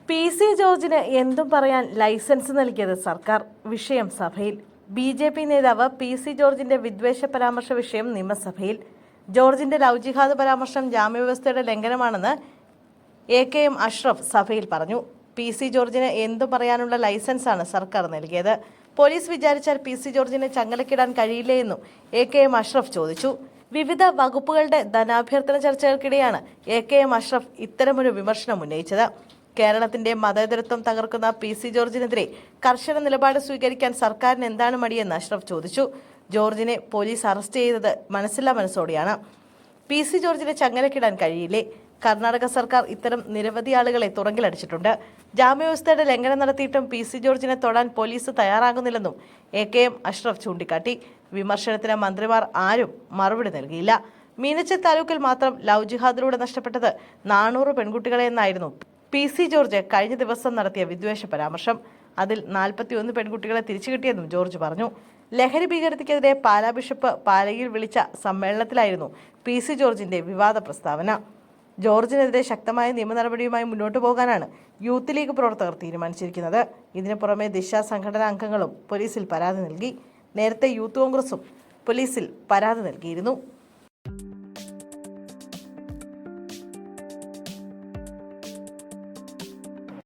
PC ജോർജിന് എന്തും പറയാൻ ലൈസൻസ് നൽകിയത് സർക്കാർ. വിഷയം സഭയിൽ. BJP നേതാവ് PC ജോർജിന്റെ വിദ്വേഷ പരാമർശ വിഷയം നിയമസഭയിൽ. ജോർജിന്റെ ലവ് ജിഹാദ് പരാമർശം ജാമ്യവ്യവസ്ഥയുടെ ലംഘനമാണെന്ന് AKM അഷ്റഫ് സഭയിൽ പറഞ്ഞു. PC ജോർജിന് എന്തും പറയാനുള്ള ലൈസൻസാണ് സർക്കാർ നൽകിയത്. പോലീസ് വിചാരിച്ചാൽ PC ജോർജിനെ ചങ്ങലക്കിടാൻ കഴിയില്ലേ എന്നും AKM അഷ്റഫ് ചോദിച്ചു. വിവിധ വകുപ്പുകളുടെ ധനാഭ്യർത്ഥന ചർച്ചകൾക്കിടെയാണ് AKM അഷ്റഫ് ഇത്തരമൊരു വിമർശനം ഉന്നയിച്ചത്. കേരളത്തിന്റെ മതേതരത്വം തകർക്കുന്ന PC ജോർജിനെതിരെ കർശന നിലപാട് സ്വീകരിക്കാൻ സർക്കാരിന് എന്താണ് മടിയെന്ന് അഷ്റഫ് ചോദിച്ചു. ജോർജിനെ പോലീസ് അറസ്റ്റ് ചെയ്തത് മനസ്സില്ലാ മനസ്സോടെയാണ്. PC ജോർജിനെ ചങ്ങലക്കിടാൻ കഴിയില്ലേ? കർണാടക സർക്കാർ ഇത്തരം നിരവധി ആളുകളെ തുറങ്കിലടിച്ചിട്ടുണ്ട്. ജാമ്യവ്യവസ്ഥയുടെ ലംഘനം നടത്തിയിട്ടും PC ജോർജിനെ തൊടാൻ പോലീസ് തയ്യാറാകുന്നില്ലെന്നും AKM അഷ്റഫ് ചൂണ്ടിക്കാട്ടി. വിമർശനത്തിന് മന്ത്രിമാർ ആരും മറുപടി നൽകിയില്ല. മീനച്ചിൽ താലൂക്കിൽ മാത്രം ലവ് ജിഹാദിലൂടെ നഷ്ടപ്പെട്ടത് 400 പെൺകുട്ടികളെ എന്നായിരുന്നു PC ജോർജ് കഴിഞ്ഞ ദിവസം നടത്തിയ വിദ്വേഷ പരാമർശം. അതിൽ 41 പെൺകുട്ടികളെ തിരിച്ചു കിട്ടിയെന്നും ജോർജ് പറഞ്ഞു. ലഹരി ഭീകരതയ്ക്കെതിരെ പാലാ ബിഷപ്പ് പാലയിൽ വിളിച്ച സമ്മേളനത്തിലായിരുന്നു PC ജോർജിന്റെ വിവാദ പ്രസ്താവന. ജോർജിനെതിരെ ശക്തമായ നിയമ നടപടിയുമായി മുന്നോട്ടു പോകാനാണ് യൂത്ത് ലീഗ് പ്രവർത്തകർ തീരുമാനിച്ചിരിക്കുന്നത്. ഇതിനു പുറമെ ദിശ സംഘടനാ അംഗങ്ങളും പോലീസിൽ പരാതി നൽകി. നേരത്തെ യൂത്ത് കോൺഗ്രസും പോലീസിൽ പരാതി നൽകിയിരുന്നു.